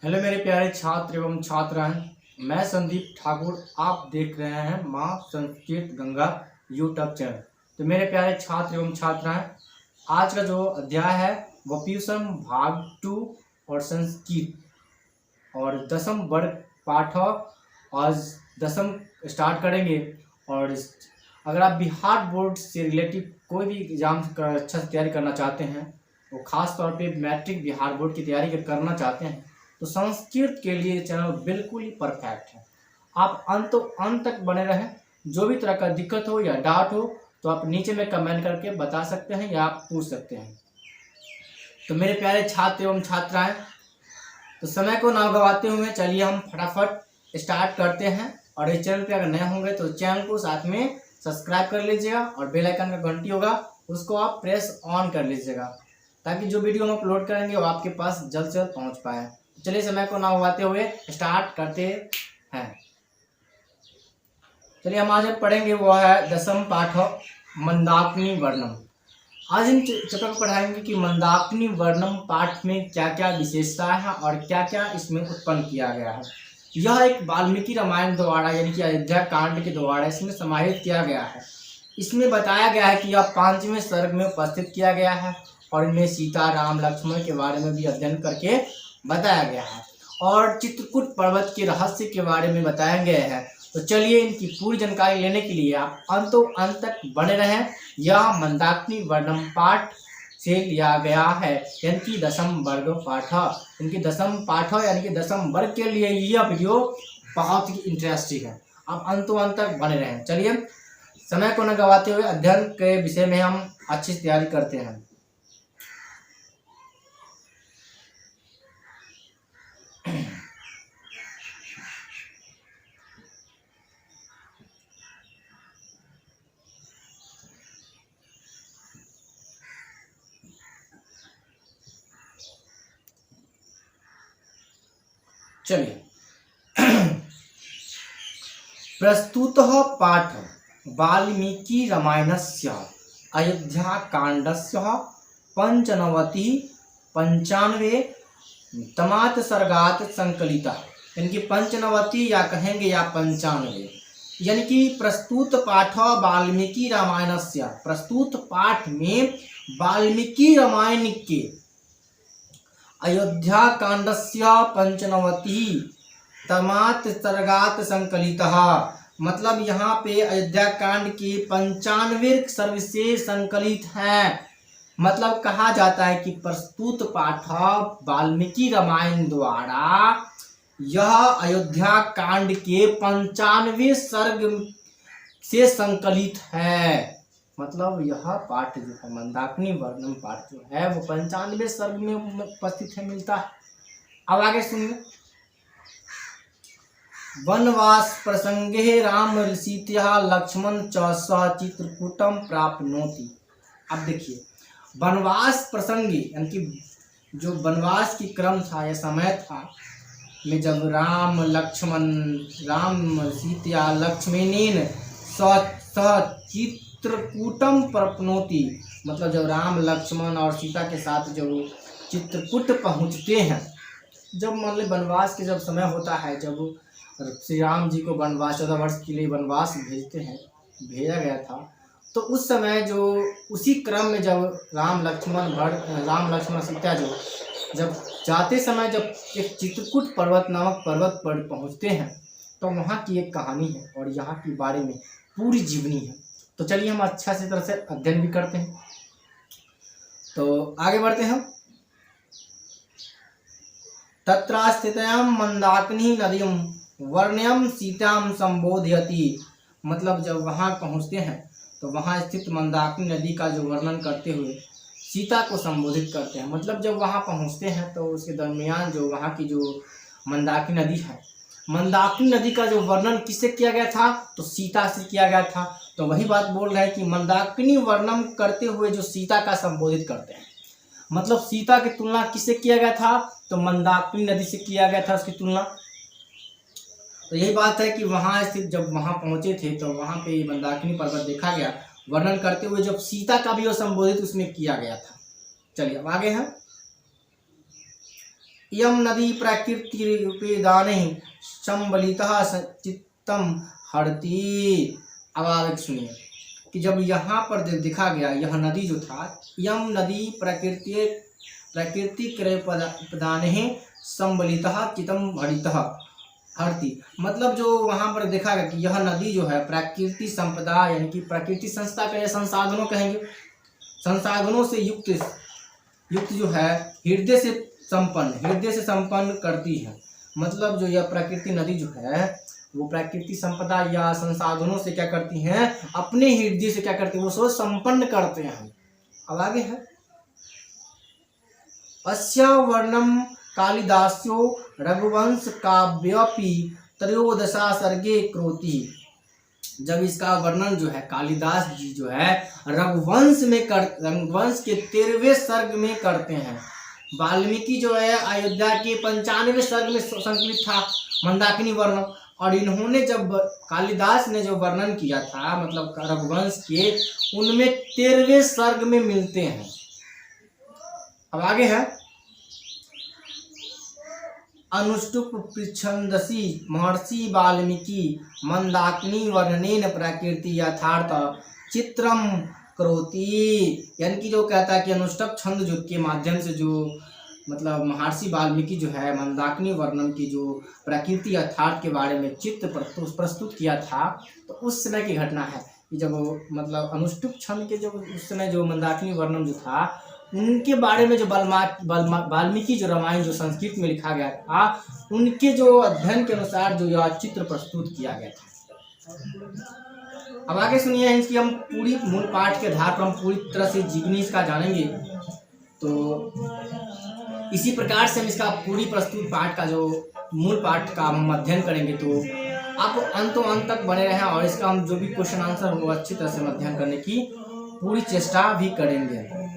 Hello मेरे प्यारे छात्र एवं छात्राएं, मैं संदीप ठाकुर। आप देख रहे हैं माँ संस्कृत गंगा यूट्यूब चैनल। तो मेरे प्यारे छात्र एवं छात्राएं, आज का जो अध्याय है वो प्यूषम भाग 2 और संस्कृत और दसम वर्ग पाठ आज दसम स्टार्ट करेंगे। और अगर आप बिहार बोर्ड से रिलेटिव कोई भी एग्जाम का अच्छा से तैयारी करना चाहते हैं, वो खास तौर पे मैट्रिक बिहार बोर्ड की तैयारी करना चाहते हैं, तो संस्कृत के लिए चैनल बिल्कुल ही परफेक्ट है। आप अंत तक बने रहें। जो भी तरह का दिक्कत हो या डाउट हो तो आप नीचे में कमेंट करके बता सकते हैं या आप पूछ सकते हैं। तो मेरे प्यारे छात्र एवं छात्राएं, तो समय को ना गवाते हुए चलिए हम फटाफट स्टार्ट करते हैं। और इस चैनल पे अगर नए होंगे तो चैनल को साथ में सब्सक्राइब कर लीजिएगा और बेल आइकन का घंटी होगा उसको आप प्रेस ऑन कर लीजिएगा, ताकि जो वीडियो हम अपलोड करेंगे वो आपके पास जल्द से जल्द पहुँच पाए। चलिए समय को ना गवाते हुए स्टार्ट करते हैं। चलिए हम आज पढ़ेंगे वो है दसम पाठ मंदाकिनी वर्णम। आज हम चैप्टर को पढ़ाएंगे कि मंदाकिनी वर्णम पाठ में क्या क्या विशेषता है और क्या क्या इसमें उत्पन्न किया गया है। यह एक वाल्मीकि रामायण द्वारा यानी कि अयोध्या कांड के द्वारा इसमें समाहित किया गया है। इसमें बताया गया है कि यह 5वें सर्ग में उपस्थित किया गया है और इनमें सीता राम लक्ष्मण के बारे में भी अध्ययन करके बताया गया है और चित्रकूट पर्वत के रहस्य के बारे में बताया गया है। तो चलिए इनकी पूरी जानकारी लेने के लिए आप अंत तक बने रहें। यह मंदाकिनी वर्णम पाठ से लिया गया है, यानी कि दसम वर्ग पाठ। इनकी दसम पाठ यानी कि दसम वर्ग के लिए यह वीडियो बहुत ही इंटरेस्टिंग है। आप अंत तक बने रहें। चलिए समय को न गवाते हुए अध्ययन के विषय में हम अच्छी तैयारी करते हैं। चलिए प्रस्तुतः पाठ वाल्मीकि रामायणस्य अयोध्याकाण्डस्य 95 तमात् सर्गात् संकलितः, यानी कि 95 या कहेंगे या 95, यानी कि प्रस्तुत पाठ वाल्मीकि रामायणस्य, प्रस्तुत पाठ में वाल्मीकि रामायण के अयोध्या कांडस्य 95 तमात् सर्गात् संकलितः, मतलब यहाँ पे अयोध्या कांड के 95 सर्ग से संकलित हैं। मतलब कहा जाता है कि प्रस्तुत पाठ वाल्मीकि रामायण द्वारा यह अयोध्या कांड के 95 सर्ग से संकलित है। मतलब यह पाठ जो है मंदाकिनी वर्णम पाठ जो है वो 95 सर्ग में उपस्थित है, मिलता है। अब आगे सुनिए। वनवास प्रसंगे राम सीता लक्ष्मण च सह चित्रकूटम प्राप्नोति। अब देखिए वनवास प्रसंगे यानी कि जो वनवास की क्रम था या समय था में जब राम सीता लक्ष्मणेन सह चित्रकूटम प्राप्नोति, मतलब जब राम लक्ष्मण और सीता के साथ जब चित्रकूट पहुँचते हैं, जब मान लो वनवास के जब समय होता है, जब श्री राम जी को वनवास 14 वर्ष के लिए वनवास भेजा गया था, तो उस समय जो उसी क्रम में जब राम लक्ष्मण सीता जब जाते समय जब एक चित्रकूट पर्वत नामक पर्वत पर पहुंचते हैं, तो वहाँ की एक कहानी है और यहाँ के बारे में पूरी जीवनी है। तो चलिए हम अच्छा से तरह से अध्ययन भी करते हैं। तो आगे बढ़ते हैं। तत्र स्थितायां मंदाकिनी नदीं वर्ण्यं सीतां संबोधयति, मतलब जब वहाँ पहुँचते हैं तो वहाँ स्थित मंदाकिनी नदी का जो वर्णन करते हुए सीता को संबोधित करते हैं। मतलब जब वहाँ पहुँचते हैं तो उसके दरमियान जो वहाँ की जो मंदाकिनी नदी है, मंदाकिनी नदी का जो वर्णन किससे किया गया था, तो सीता से किया गया था। तो वही बात बोल रहे हैं कि मंदाकिनी वर्णन करते हुए जो सीता का संबोधित करते हैं, मतलब सीता की तुलना किससे किया गया था, तो मंदाकिनी नदी से किया गया था उसकी तुलना। तो यही बात है कि वहाँ स्थित जब वहाँ पहुँचे थे तो वहाँ पे मंदाकिनी पर्वत देखा गया, वर्णन करते हुए जब सीता का भी वो संबोधित उसमें किया गया था। चलिए अब आगे हैं। इयं नदी प्रकृतिरूपेदाने संबलितः चित्तम हरति। अब आगे सुनिए कि जब यहाँ पर दिखा गया यह नदी जो था, यम नदी प्रकृति प्रदाने संबलितः चितम हरितः हरति, मतलब जो वहाँ पर देखा गया कि यह नदी जो है प्रकृति संपदा यानी कि प्रकृति संस्था कहे, संसाधनों कहेंगे, संसाधनों से युक्त जो है हृदय से संपन्न करती है। मतलब जो यह प्रकृति नदी जो है वो प्रकृति संपदा या संसाधनों से क्या करती हैं, अपने हृदय से क्या करती है, वो सब संपन्न करते हैं। अब आगे है अस्या वर्णम कालिदास्यो रघुवंश काव्यपि त्रयोदशा सर्गे करोति। जब इसका वर्णन जो है कालिदास जी जो है रघुवंश के 13वें सर्ग में करते हैं। वाल्मीकि जो है अयोध्या के 95वें सर्ग में संकलित था मंदाकिनी वर्णन, और इन्होंने जब कालिदास ने जो वर्णन किया था मतलब रघुवंश के, उनमें 13वें सर्ग में मिलते हैं। अब आगे है अनुष्टुप पृच्छन्दसि महर्षि वाल्मीकि मंदाकिनी वर्णनेन प्रकृति यथार्थ चित्रम करोति। यानी कि जो कहता है कि अनुष्टुप छंद जो के माध्यम से जो मतलब महर्षि वाल्मीकि जो है मंदाकिनी वर्णन की जो प्रकृति यथार्थ के बारे में चित्र प्रस्तुत किया था, तो उस समय की घटना है कि जब मतलब अनुष्टुप छंद के जब उस समय जो मंदाकिनी वर्णन जो था उनके बारे में जो वाल्मीकि जो रामायण जो संस्कृत में लिखा गया था, उनके जो अध्ययन के अनुसार जो यह चित्र प्रस्तुत किया गया था। अब आगे सुनिए, इसकी हम पूरी मूल पाठ के आधार पर हम पूरी तरह से जीवनी इसका जानेंगे। तो इसी प्रकार से हम इसका पूरी प्रस्तुत पाठ का जो मूल पाठ का हम अध्ययन करेंगे, तो आप अंत तक बने रहें और इसका हम जो भी क्वेश्चन आंसर होगा अच्छी तरह से अध्ययन करने की पूरी चेष्टा भी करेंगे।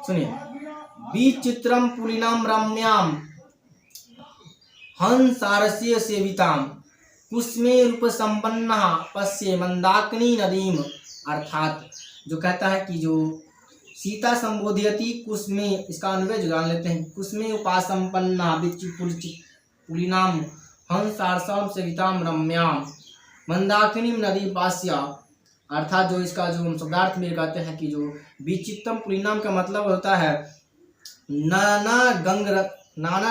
सुनिए, विचित्रम पुलिनाम रम्याम हंसारस्य सेविताम कुसुमे रूप संपन्ना पश्ये मंदाकिनी नदीम। अर्थात जो कहता है कि जो सीता संबोधयति कुसुमे, इसका अन्वय जो जान लेते हैं, कुसुमे उपासंपन्ना पुलिनाम हंसारसम सेविताम रम्याम मंदाकिनी नदी पास्या। अर्थात जो इसका जो हम शब्दार्थ में कहते हैं कि जो विचित्रम पुलिनाम का मतलब होता है नाना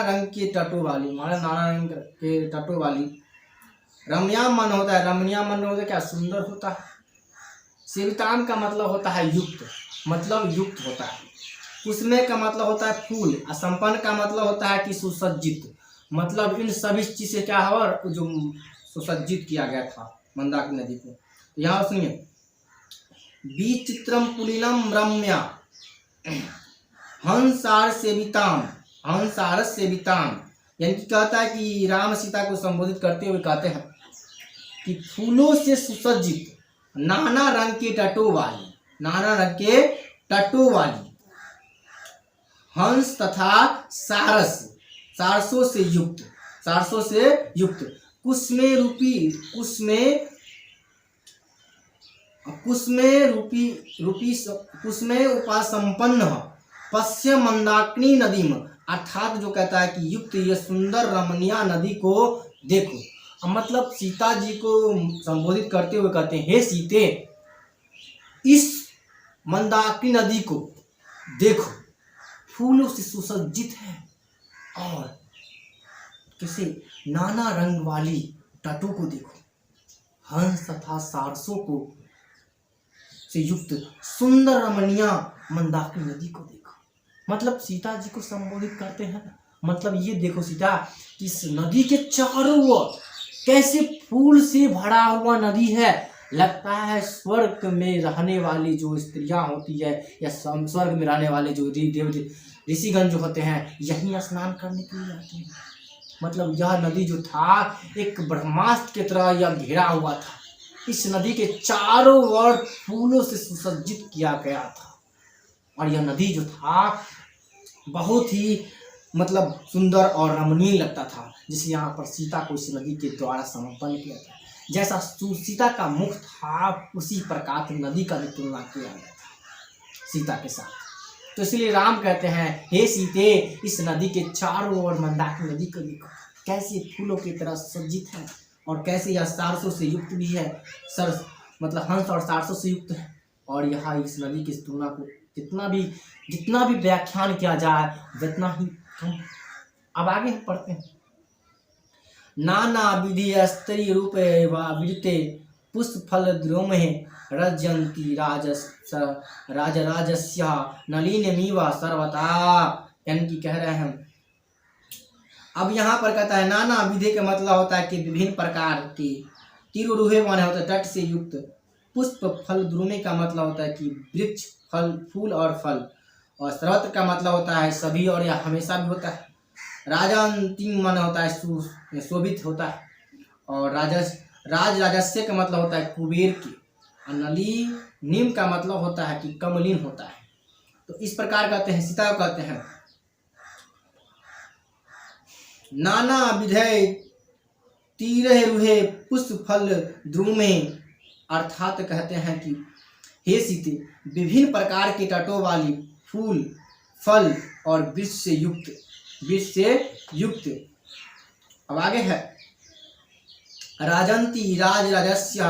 रंग के तटों वाली, नाना रंग के तटों वाली। रम्याम मन होता है, रमणीयाम मन होता है क्या, सुंदर होता है। सेविताम का मतलब होता है युक्त, मतलब युक्त होता है। कुसुमे का मतलब होता है फूल, और संपन्न का मतलब होता है कि सुसज्जित, मतलब इन सभी चीज से क्या है और जो सुसज्जित किया गया था मंदाकिनी नदी को। यहाँ सुनिए, विचित्रम पुलिनम रम्या हंसार सेविताम, यानी कि कहता है कि राम सीता को संबोधित करते हुए कहते हैं कि फूलों से सुसज्जित नाना रंग के तटों वाली हंस तथा सारसों से युक्त कुसुमे उपासंपन्न पश्य मंदाकिनी नदीम। अर्थात जो कहता है कि युक्त ये सुंदर रमणीय नदी को देखो। मतलब सीता जी को संबोधित करते हुए कहते हैं, हे सीते, इस मंदाकिनी नदी को देखो, फूलों से सुसज्जित है और किसी नाना रंग वाली तटों को देखो, हंस तथा सारसों को से युक्त सुंदर रमणीय मंदाकिनी नदी को देखो। मतलब सीता जी को संबोधित करते हैं, मतलब ये देखो सीता, इस नदी के चारों ओर कैसे फूल से भरा हुआ नदी है। लगता है स्वर्ग में रहने वाली जो स्त्रियां होती है या स्वर्ग में रहने वाले जो देव ऋषिगण जो होते हैं यहीं स्नान करने के लिए आते हैं। मतलब यह नदी जो था एक ब्रह्मास्त्र की तरह यह घिरा हुआ था। इस नदी के चारों ओर फूलों से सुसज्जित किया गया था और यह नदी जो था बहुत ही मतलब सुंदर और रमणीय लगता था, जिसे यहाँ पर सीता को इस नदी के द्वारा समर्पण किया था। जैसा सीता का मुख था उसी प्रकार नदी का भी तुलना किया गया था सीता के साथ। तो इसलिए राम कहते हैं, हे सीते, इस नदी के चारों ओर, मंदाकिनी नदी को देखो कैसे फूलों की तरह सज्जित है और कैसे यह सारसों से युक्त भी है। सर मतलब हंस और सारसों से युक्त है। और यहाँ इस नदी की तुलना को जितना भी व्याख्यान किया जाए जितना ही कम। अब आगे हम पढ़ते हैं। नाना विधि स्त्री रूपे व विदते पुष्प फल द्रोमे रजयंती राजराजस्य नलिनीमिव सर्वथा। यानी कि कह रहे हैं अब यहाँ पर कहता है नाना विधि का मतलब होता है कि विभिन्न प्रकार के, तिरुरुहे माने होता है तट से युक्त, पुष्प फल द्रुमे का मतलब होता है कि वृक्ष, फल, फूल और फल, और सर्वत्र का मतलब होता है सभी और या हमेशा भी होता है। राजांतिम माने होता है शोभित होता है, और राजस्य का मतलब होता है कुबेर के, और नलिनीम का मतलब होता है कि कमलीन होता है। तो इस प्रकार कहते हैं, सीता कहते हैं नाना विधय तीरे रुहे पुष्प फल द्रुमे, अर्थात कहते हैं कि हे सीते, विभिन्न प्रकार के तटों वाली, फूल, फल और वृक्ष से युक्त। अब आगे है राजंती राजस्य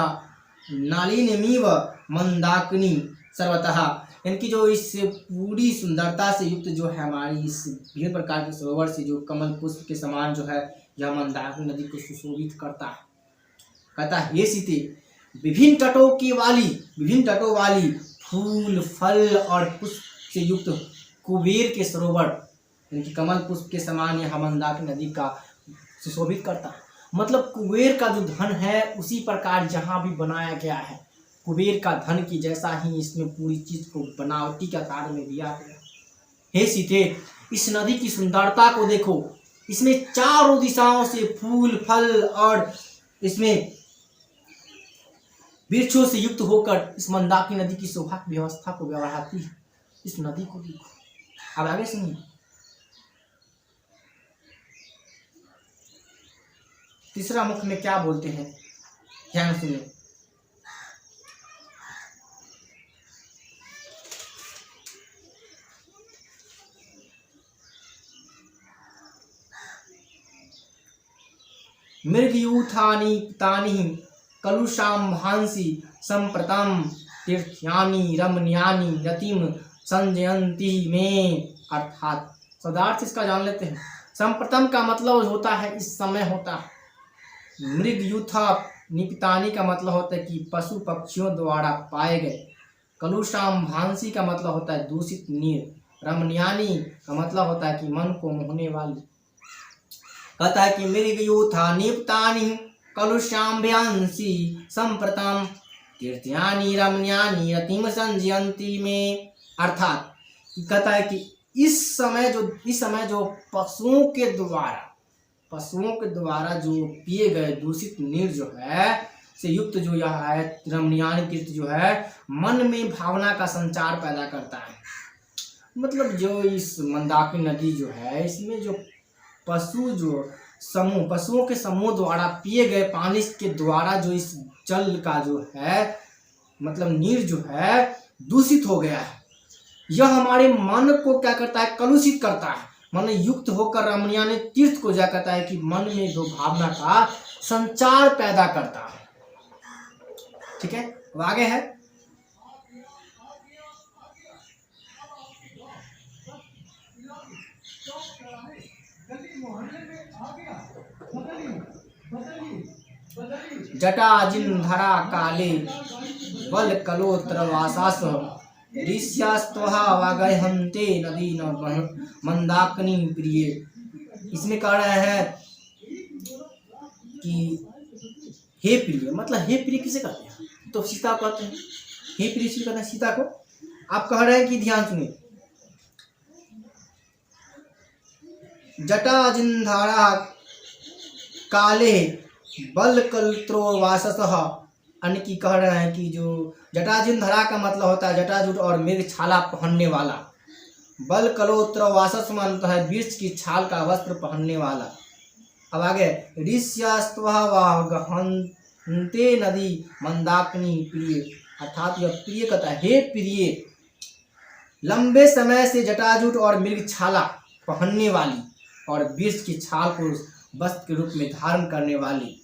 नालिनीमिव मंदाकिनी सर्वतः। इनकी जो इस पूरी सुंदरता से युक्त जो है हमारी इस विभिन्न प्रकार के सरोवर से जो कमल पुष्प के समान जो है यह मंदाकिनी नदी को सुशोभित करता है। कहता है हे सीते, विभिन्न तटों वाली फूल, फल और पुष्प से युक्त कुबेर के सरोवर, इनकी कमल पुष्प के समान यह मंदाकिनी नदी का सुशोभित करता है। मतलब कुबेर का जो धन है उसी प्रकार जहाँ भी बनाया गया है, कुबेर का धन की जैसा ही इसमें पूरी चीज को बनावटी के आकार में दिया गया। हे सीते, इस नदी की सुंदरता को देखो, इसमें चारों दिशाओं से फूल, फल और इसमें वृक्षों से युक्त होकर इस मंदाकिनी नदी की शोभा की व्यवस्था को बढ़ाती है। इस नदी को देखो। अब आगे सुनिए, तीसरा मुख में क्या बोलते हैं, ध्यान सुनिए। मृगयूथानि पितानि कलुषाम्भांसि संप्रतम तीर्थयानि रमणीयानि रतिम संजयंती में। अर्थात पदार्थ इसका जान लेते हैं। संप्रतम का मतलब होता है इस समय होता है। मृगयूथा निपितानी का मतलब होता है कि पशु पक्षियों द्वारा पाए गए। कलुषाम्भांसी का मतलब होता है दूषित नीर। रमणीयानी का मतलब होता है कि मन को मोहने वाली। कहता है कि मृगयूथा निपितानी कलुषाम्भ्यांसी संप्रतम तीर्थयानि रमणीयानि रतिम संजयंती में। अर्थात कहता है कि इस समय जो पशुओं के द्वारा जो पिए गए दूषित नीर जो है से युक्त जो यह है रमणीयानि तीर्थ जो है मन में भावना का संचार पैदा करता है। मतलब जो इस मंदाकिनी नदी जो है इसमें जो पशुओं के समूह द्वारा पिए गए पानी के द्वारा जो इस जल का जो है मतलब नीर जो है दूषित हो गया है। यह हमारे मन को क्या करता है, कलुषित करता है। मन युक्त होकर रमणीयानि तीर्थ को क्या कहता है कि मन में दो भावना का संचार पैदा करता है। ठीक है, अब आगे है जटाजिन्धरा काले बल कलोत्र वासास ऋष्यास्त्वहा वागहन्ते नदी न मंदाकिनी प्रिय। इसमें कह रहे हैं कि हे प्रिय, मतलब हे प्रिय किसे कहते हैं, तो सीता को कहते हैं। हे प्रिय किसे कहते हैं, सीता को। आप कह रहे हैं कि ध्यान सुनिए, जटाजिन्धरा काले बल कलत्रो वाससः, अन्य की कह रहे हैं कि जो जटाजिन्धरा का मतलब होता है जटाजुट और मृग छाला पहनने वाला। बल कलोत्र वासस मानता है वृक्ष की छाल का वस्त्र पहनने वाला। अब आगे ऋष्यास्त्वहन्ते नदी मंदाकिनी प्रिय। अर्थात यह प्रिय कहता है हे प्रिय, लंबे समय से जटाजूट और मृगछाला पहनने वाली और वृक्ष की छाल को वस्त्र के रूप में धारण करने वाली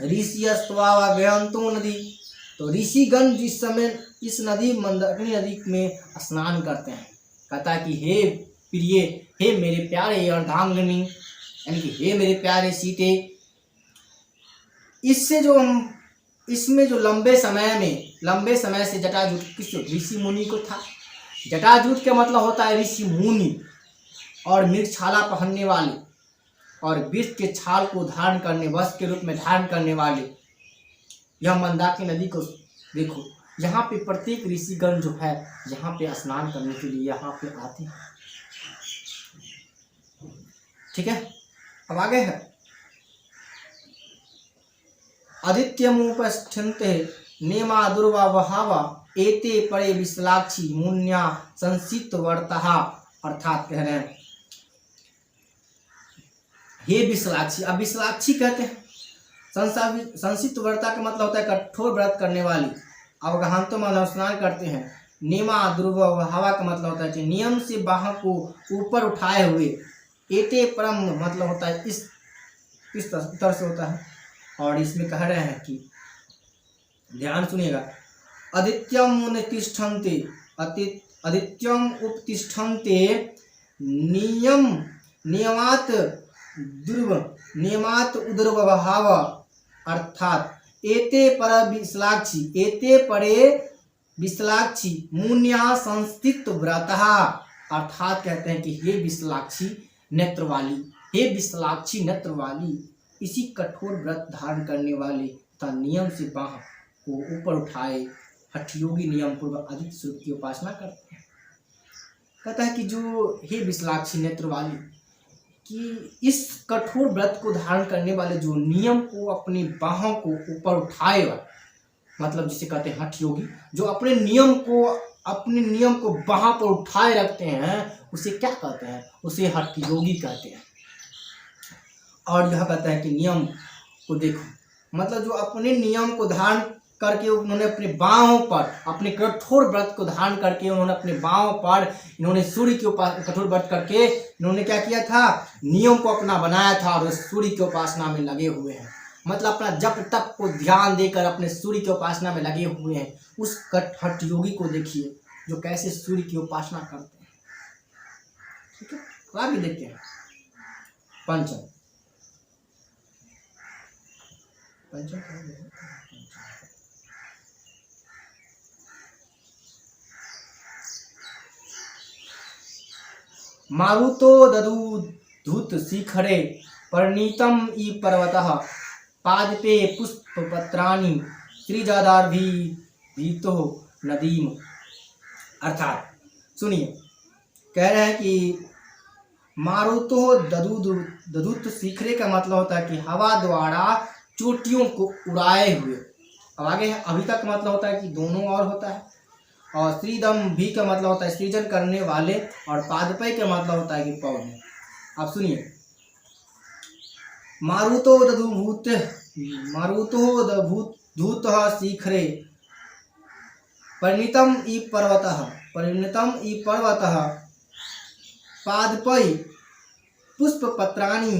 ऋषि अस्त्वा गयंतो नदी। तो ऋषिगण जिस समय इस नदी मंदाकिनी नदी में स्नान करते हैं, कहता है कि हे प्रिय, हे मेरे प्यारे अर्धांगिनी, यानी कि हे मेरे प्यारे सीते, इससे जो हम इसमें जो लंबे समय से जटाजूट किस ऋषि मुनि को था। जटाजूट का मतलब होता है ऋषि मुनि, और मृगछाला पहनने वाले और वृक्ष के छाल को धारण करने, वस्त्र के रूप में धारण करने वाले यह मंदाकिनी नदी को देखो। यहाँ पे प्रत्येक ऋषिगण जो है यहाँ पे स्नान करने के लिए यहाँ पे आते हैं। ठीक है, अब आगे है आदित्यमुपस्थिते नेमा दुर्वा वहावा एते परे विशलाक्षी मुन्या संसित वर्तहा। अर्थात कह रहे हैं हे विशलाक्षी। अब विशलाक्षी कहते हैं संसित वर्ता का मतलब होता है कठोर व्रत करने वाली। अवगहंतो मानव स्नान करते हैं। नेमा दुर्वा वहावा का मतलब होता है कि नियम से बाह को ऊपर उठाए हुए। एते परम मतलब होता है इस तरह से होता है। और इसमें कह रहे हैं कि ध्यान सुनिएगा, आदित्यम उत्तिष्ठन्ते आदित्यम उपतिष्ठन्ते नियमात उदर्वभाव। अर्थात एते परे विशलाक्षी मुन्या संस्थित व्रतः। अर्थात कहते हैं कि हे विशलाक्षी नेत्र वाली, हे विशलाक्षी नेत्र वाली, इसी कठोर व्रत धारण करने वाले तथा नियम से बाह को ऊपर उठाए हठयोगी नियम पूर्वक आदित्य स्वरूप की उपासना करते हैं। कहता है कि जो हे विशलाक्षी नेत्र वाली, कि इस कठोर व्रत को धारण करने वाले जो नियम को अपनी बाहों को ऊपर उठाएगा, मतलब जिसे कहते हैं हठयोगी, जो अपने नियम को बाहों पर उठाए रखते हैं, उसे क्या कहते हैं? उसे हठयोगी कहते हैं। और यह कहता है कि नियम को देखो, मतलब जो अपने नियम को धारण करके उन्होंने अपने बाहों पर, अपने कठोर व्रत को धारण करके उन्होंने अपने बाहों पर इन्होंने सूर्य की उपासना, कठोर व्रत करके इन्होंने क्या किया था? नियम को अपना बनाया था और सूर्य की उपासना में लगे हुए हैं। मतलब अपना जप तप को ध्यान देकर अपने सूर्य की उपासना में लगे हुए हैं। उस हठयोगी को देखिए जो कैसे सूर्य की उपासना करते हैं। ठीक है, आगे देखते हैं पंचम। मारुतो ददूधूत शिखरे परिणीतम ई पर्वतः पादपे पुष्पपत्राणि श्रीजादार्भितो नदीम। अर्थात सुनिए, कह रहे हैं कि मारुतो ददूत शिखरे का मतलब होता है कि हवा द्वारा चोटियों को उड़ाए हुए। अब आगे है अभी तक मतलब होता है कि दोनों और होता है। और श्रीदम भी का मतलब होता है सृजन करने वाले, और पादपय का मतलब होता है कि पौधे। अब सुनिए, मारुतो दधूत शिखरे परिणीतम ई पर्वतः पादपय पुष्पपत्राणि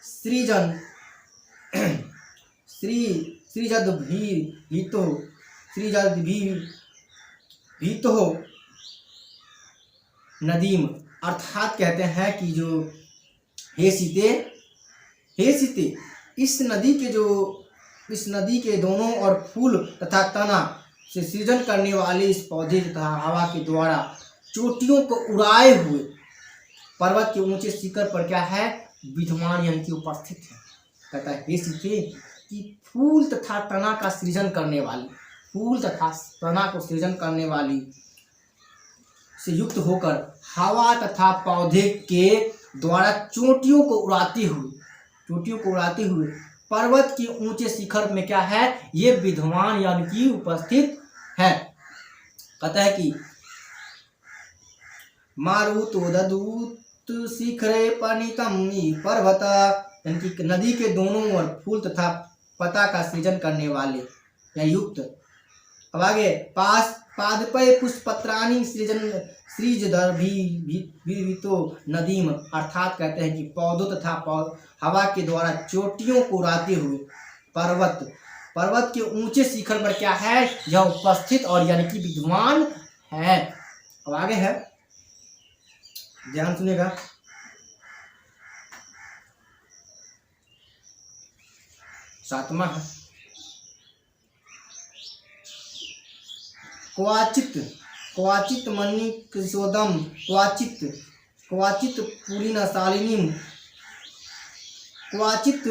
श्रीजद्भितो नदीम। अर्थात कहते हैं कि जो हे सीते, इस नदी के दोनों ओर फूल तथा तना से सृजन करने वाले इस पौधे तथा हवा के द्वारा चोटियों को उड़ाए हुए पर्वत के ऊंचे शिखर पर क्या है? विद्यमान यानी कि उपस्थित है। कहता है हे सीते कि फूल तथा तना का सृजन करने वाली, फूल तथा तना को सृजन करने वाली से युक्त होकर हवा तथा पौधे के द्वारा चोटियों को उड़ाते हुए पर्वत के ऊंचे शिखर में क्या है? ये विद्यमान यानी कि उपस्थित है। कहता है कि मारुतो ददूत शिखरे परिणीतम पर्वत, यानी कि नदी के दोनों ओर फूल तथा पता का सृजन करने वाले या युक्त। अब आगे पादपय पुष्पपत्राणि सृजदर्भितो नदीम, अर्थात कहते हैं कि पौधों तथा हवा के द्वारा चोटियों को उड़ाते हुए पर्वत के ऊंचे शिखर पर क्या है, यह उपस्थित और यानी कि विद्वान है। अब आगे है, ध्यान सुनिएगा। सातवां है, क्वाचित मणिकृशोदम क्वाचित पुरीनशालिनीम क्वाचित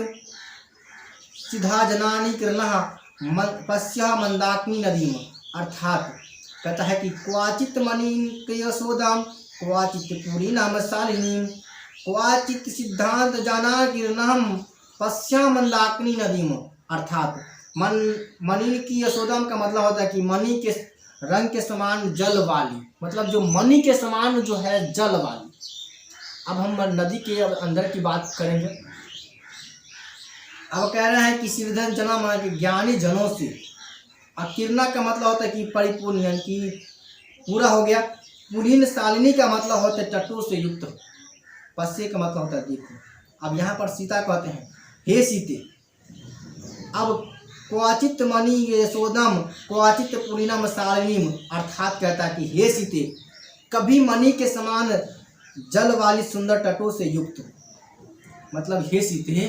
सिद्धाजनानि किरणः पश्य मंदाकिनी नदीम, अर्थात कहता है कि क्वाचित मणिकृशोदम क्वाचित पुरीनशालिनीम क्वाचित सिद्धांत जाना किरणः पश्य मंदाकिनी नदीम, अर्थात मणि की यशोदम का मतलब होता है कि मणि के रंग के समान जल वाली, मतलब जो मणि के समान जो है जल वाली। अब हम नदी के अंदर की बात करेंगे। अब कह रहे हैं कि सिद्धन जना माना कि ज्ञानी जनों से, और किरणा का मतलब होता है कि परिपूर्ण यानी कि पूरा हो गया। पुरीन शालिनी का मतलब होता है तटों से युक्त। पश्य का मतलब होता है देखो। अब यहाँ पर सीता कहते हैं हे सीते। अब क्वाचित मणि यशोदम क्वाचित पुरीनम शालिनीम, अर्थात कहता है कि हे सीते, कभी मणि के समान जल वाली सुंदर तटों से युक्त, मतलब हे सीते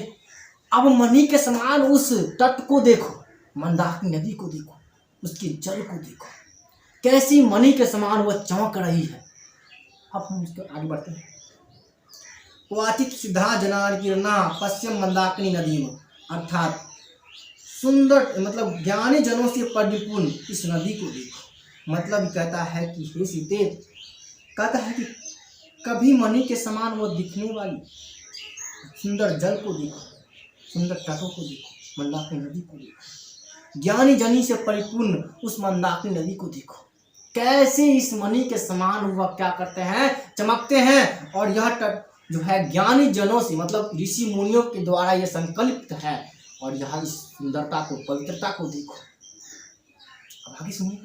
अब मणि के समान उस तट को देखो, मंदाकिनी नदी को देखो, उसके जल को देखो, कैसी मणि के समान वह चमक रही है। अब हम उसके आगे बढ़ते हैं। क्वाचित सिद्धा जनान किरणा पश्चिम मंदाकिनी नदी में, अर्थात सुंदर मतलब ज्ञानी जनों से परिपूर्ण इस नदी को देखो। मतलब कहता है कि हे सीते, कहता है कि कभी मणि के समान वो दिखने वाली सुंदर जल को देखो, सुंदर तटों को देखो, मंदाकिनी नदी को देखो, ज्ञानी जनी से परिपूर्ण उस मंदाकिनी नदी को देखो, कैसे इस मणि के समान वह क्या करते हैं, चमकते हैं। और यह तट जो है ज्ञानी जनों से मतलब ऋषि मुनियों के द्वारा यह संकल्पित है। और यहाँ इस सुंदरता को, पवित्रता को देखो। अब आगे सुनिए।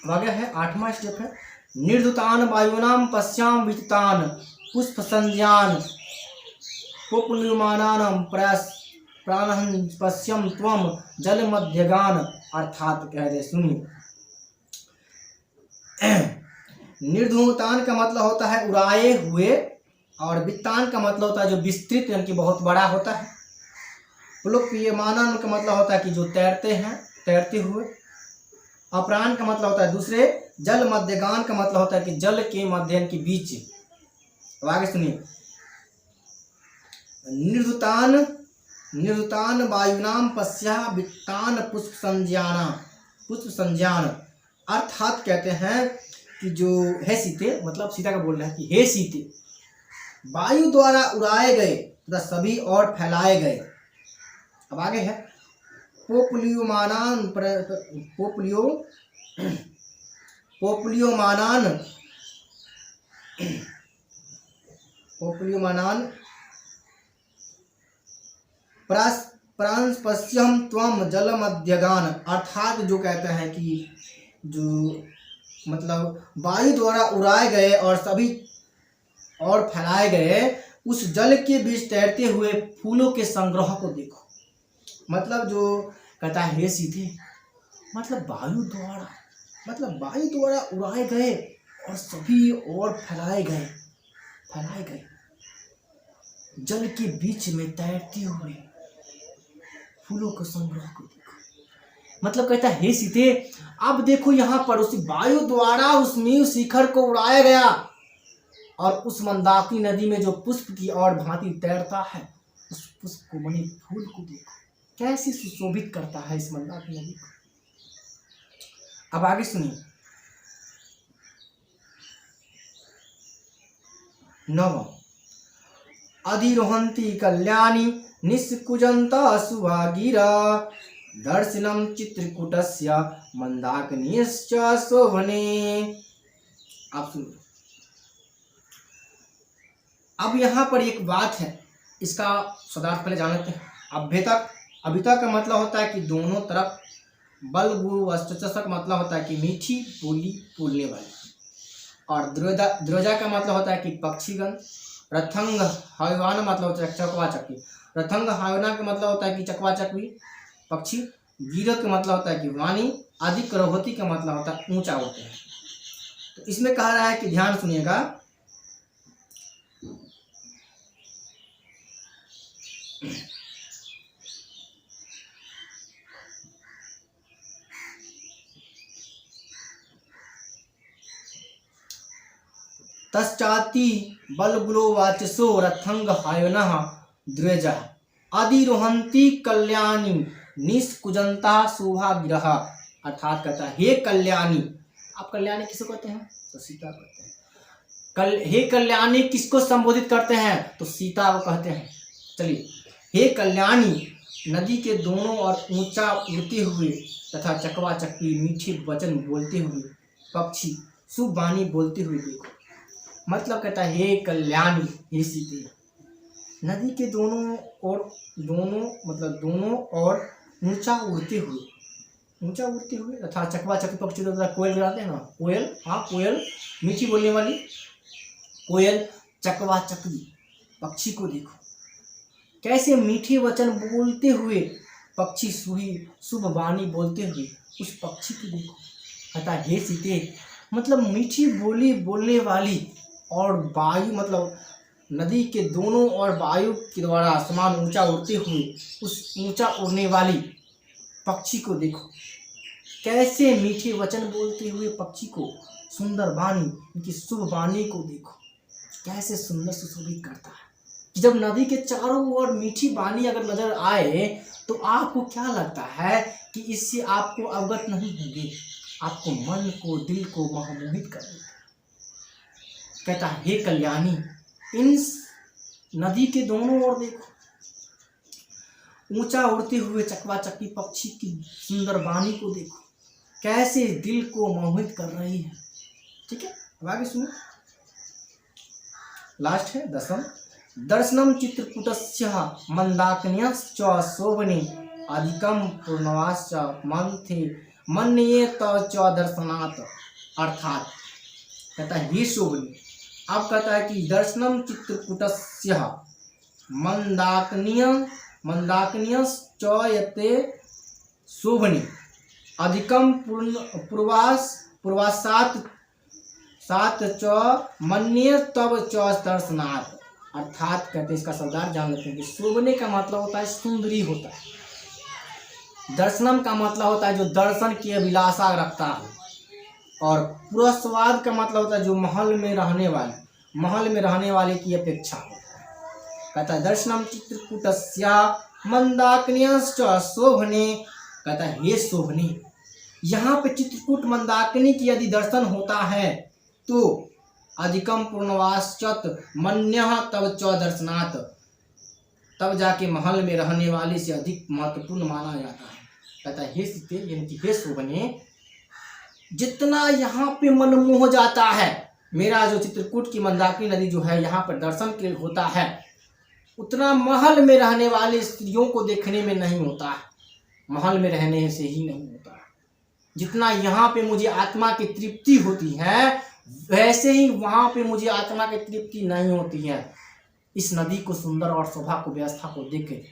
आगे है 8वां स्टेप है, निर्धुतान वायुनाम पश्याम विततान पुष्प संज्ञान पुपल्यमानान प्राणहं पश्यम त्वम जल मध्यगान, अर्थात कह रहे सुनिए। निर्धूतान का मतलब होता है उड़ाए हुए, और वित्तान का मतलब होता है जो विस्तृत यानी कि बहुत बड़ा होता है। पुलुप्यमानन का मतलब होता है कि जो तैरते हैं, तैरते हुए। अपरान का मतलब होता है दूसरे। जल मध्यगान का मतलब होता है कि जल के मध्य के बीच। अब आगे सुनिए। निर्धुतान वायुनाम पश्या वित्तान पुष्प संज्ञान, अर्थात कहते हैं कि जो है सीते, मतलब सीता का बोल रहा है कि हे सीते, वायु द्वारा उड़ाए गए तथा सभी और फैलाए गए। अब आगे है पोपुलियोमानान प्रांस्पश्यम त्वम जल मध्यगान, अर्थात जो कहते हैं कि जो मतलब वायु द्वारा उड़ाए गए और सभी और फैलाए गए उस जल के बीच तैरते हुए फूलों के संग्रह को देखो। मतलब जो कहता है हे सीधे, मतलब वायु द्वारा उड़ाए गए और सभी और फैलाए गए जल के बीच में तैरते हुए फूलों के संग्रह को देखो। मतलब कहता है हे सीते, अब देखो यहाँ पर उस वायु द्वारा उस नील शिखर को उड़ाया गया और उस मंदाकिनी नदी में जो पुष्प की और भांति तैरता है, उस पुष्प को मणि फूल को देखो, कैसे सुशोभित करता है इस मंदाकिनी नदी को। अब आगे सुनिए। 9 अधिरोहंती कल्याणी निष्कुजंता सुभागिरा दर्शनम चित्रकूटस्य मंदाकिनीश्च शोभने। आप सुनिए। अब यहाँ पर एक बात है, इसका शब्दार्थ पहले जान लेते हैं। अभ्यतक, अभिता का मतलब होता है कि दोनों तरफ, बल गुरु का मतलब होता है कि मीठी बोली बोलने वाली, और द्रोजा का मतलब होता है कि पक्षीगण। रथंग हायवान मतलब होता है चकवा चकवी, रथंग हायवाना का मतलब होता है कि चकवा चकवी पक्षी। गिरह का मतलब होता है कि वाणी। आदि करहोती का मतलब होता है ऊंचा होते हैं। तो इसमें कहा रहा है कि ध्यान सुनिएगा, तश्चाति बलगुलो वाचसो रथंग हायनः द्विजा अधिरोहंती कल्याणी निष्कुजंता शोभा विरह। अर्थात कहता है हे कल्याणी। आप कल्याणी किसको कहते हैं? तो सीता कहते हैं। हे कल्याणी किसको संबोधित करते हैं? तो सीता को कहते हैं। चलिए, हे कल्याणी, नदी के दोनों ओर ऊंचा उड़ते हुए तथा चकवा चकवी मीठे वचन बोलते हुए पक्षी शुभ वाणी बोलते हुए देखो। मतलब कहता है हे कल्याणी, हे सीते, नदी के दोनों ओर ऊंचा उड़ते हुए तथा चकवा चकवी पक्षी तो कोयल गिराते हैं ना, कोयल, हाँ कोयल मीठी बोलने वाली कोयल, चकवा चकवी पक्षी को देखो कैसे मीठे वचन बोलते हुए पक्षी शुभ वाणी बोलते हुए उस पक्षी को देखो। कहता है हे सीते, मतलब मीठी बोली बोलने वाली और वायु, मतलब नदी के दोनों ओर वायु के द्वारा आसमान ऊंचा उड़ते हुए उस ऊंचा उड़ने वाली पक्षी को देखो कैसे मीठे वचन बोलते हुए पक्षी को सुंदर वाणी, उनकी शुभ वाणी को देखो कैसे सुंदर सुशोभित करता है। कि जब नदी के चारों ओर मीठी वाणी अगर नजर आए तो आपको क्या लगता है कि इससे आपको अवगत नहीं होंगे, आपको मन को, दिल को मोहित कर देगा। कहता है हे कल्याणी, इन नदी के दोनों ओर देखो, ऊंचा उड़ते हुए चकवा चकवी पक्षी की सुंदर वाणी को देखो कैसे दिल को मोहित कर रही है। ठीक है, अब आगे सुनो, लास्ट है 10वां। दर्शनम चित्रकूटस्य मंदाकिन्यश्च शोभने अधिकम पूर्णवाश्च मंथे मन्ये च दर्शनात्। अर्थात कहता है ये शोभनी। अब कहता है कि दर्शनम चित्रकूटस्य मंदाकिन्यश्च यते शोभने अधिकम पूर्वासात च मन्ये तब च दर्शनात्। अर्थात कहते हैं, इसका शब्दार्थ जान लेते हैं कि शोभने का मतलब होता है सुंदरी होता है, दर्शनम का मतलब होता है जो दर्शन की अभिलाषा रखता है, और पुरस्वाद का मतलब होता है जो महल में रहने वाले की अपेक्षा होता है। कहता है दर्शनम चित्रकूटस्य मंदाकिन्यश्च शोभने। कहता है हे शोभने, यहाँ पे चित्रकूट मंदाकिनी की यदि दर्शन होता है तो अधिकम पूर्णवाश्चत मन्यः तब च दर्शनात्, तब जाके महल में रहने वाले से अधिक महत्वपूर्ण माना जाता है। कहता है हे सीते, यानी कि हे शोभने, जितना यहाँ पे मन मोह जाता है, मेरा जो चित्रकूट की मंदाकिनी नदी जो है यहाँ पर दर्शन के लिए होता है, उतना महल में रहने वाले स्त्रियों को देखने में नहीं होता है, महल में रहने से ही नहीं होता है। जितना यहाँ पे मुझे आत्मा की तृप्ति होती है वैसे ही वहाँ पे मुझे आत्मा की तृप्ति नहीं होती है। इस नदी को सुंदर और शोभा को, व्यवस्था को देख के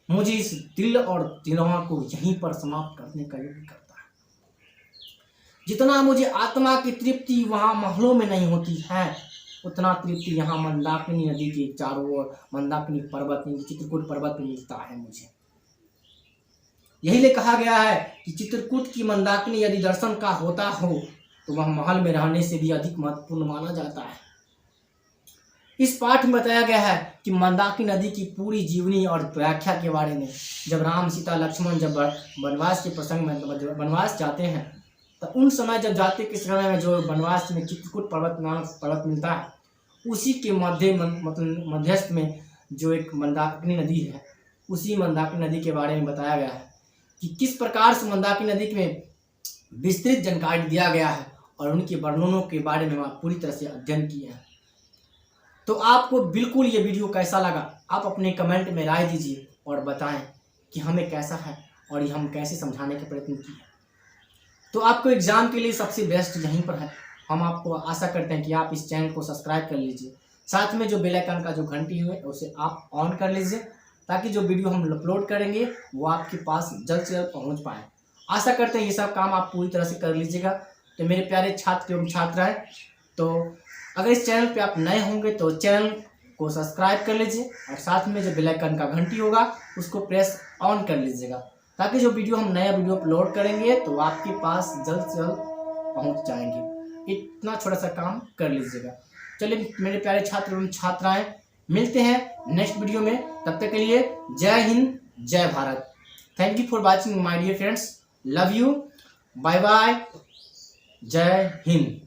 मुझे इस दिल और दिलवा को यहीं पर समाप्त करने का योग्य करता है। जितना मुझे आत्मा की तृप्ति वहाँ महलों में नहीं होती है, उतना तृप्ति यहाँ मंदाकिनी नदी के चारों ओर मंदाकिनी पर्वत, चित्रकूट पर्वत में मिलता है मुझे। यही लिए कहा गया है कि चित्रकूट की मंदाकिनी यदि दर्शन का होता हो तो वह महल में रहने से भी अधिक महत्वपूर्ण माना जाता है। इस पाठ में बताया गया है कि मंदाकिनी नदी की पूरी जीवनी और व्याख्या के बारे में। जब राम सीता लक्ष्मण जब वनवास के प्रसंग में वनवास जाते हैं तो उन समय जब जाते के समय में जो वनवास में चित्रकूट पर्वत नामक पर्वत मिलता है, उसी के मध्यस्थ में जो एक मंदाकिनी नदी है, उसी मंदाकिनी नदी के बारे में बताया गया है कि किस प्रकार से मंदाकिनी नदी में विस्तृत जानकारी दिया गया है और उनके वर्णनों के बारे में पूरी तरह से अध्ययन किया है। तो आपको बिल्कुल ये वीडियो कैसा लगा आप अपने कमेंट में राय दीजिए और बताएं कि हमें कैसा है और ये हम कैसे समझाने के प्रयत्न किए। तो आपको एग्ज़ाम के लिए सबसे बेस्ट यहीं पर है। हम आपको आशा करते हैं कि आप इस चैनल को सब्सक्राइब कर लीजिए, साथ में जो बेल आइकन का जो घंटी है उसे आप ऑन कर लीजिए, ताकि जो वीडियो हम अपलोड करेंगे वो आपके पास जल्द से जल्द पहुंच पाए। आशा करते हैं ये सब काम आप पूरी तरह से कर लीजिएगा। तो मेरे प्यारे छात्र एवं छात्राएं, तो अगर इस चैनल पे आप नए होंगे तो चैनल को सब्सक्राइब कर लीजिए और साथ में जो बेल आइकन का घंटी होगा उसको प्रेस ऑन कर लीजिएगा, ताकि जो वीडियो हम नया वीडियो अपलोड करेंगे तो आपके पास जल्द से जल्द पहुंच जाएंगे। इतना छोटा सा काम कर लीजिएगा। चलिए मेरे प्यारे छात्र एवं छात्राएं, मिलते हैं नेक्स्ट वीडियो में। तब तक के लिए जय हिंद, जय Bharat. Thank you for watching my dear friends. Love you, bye bye, जय हिंद।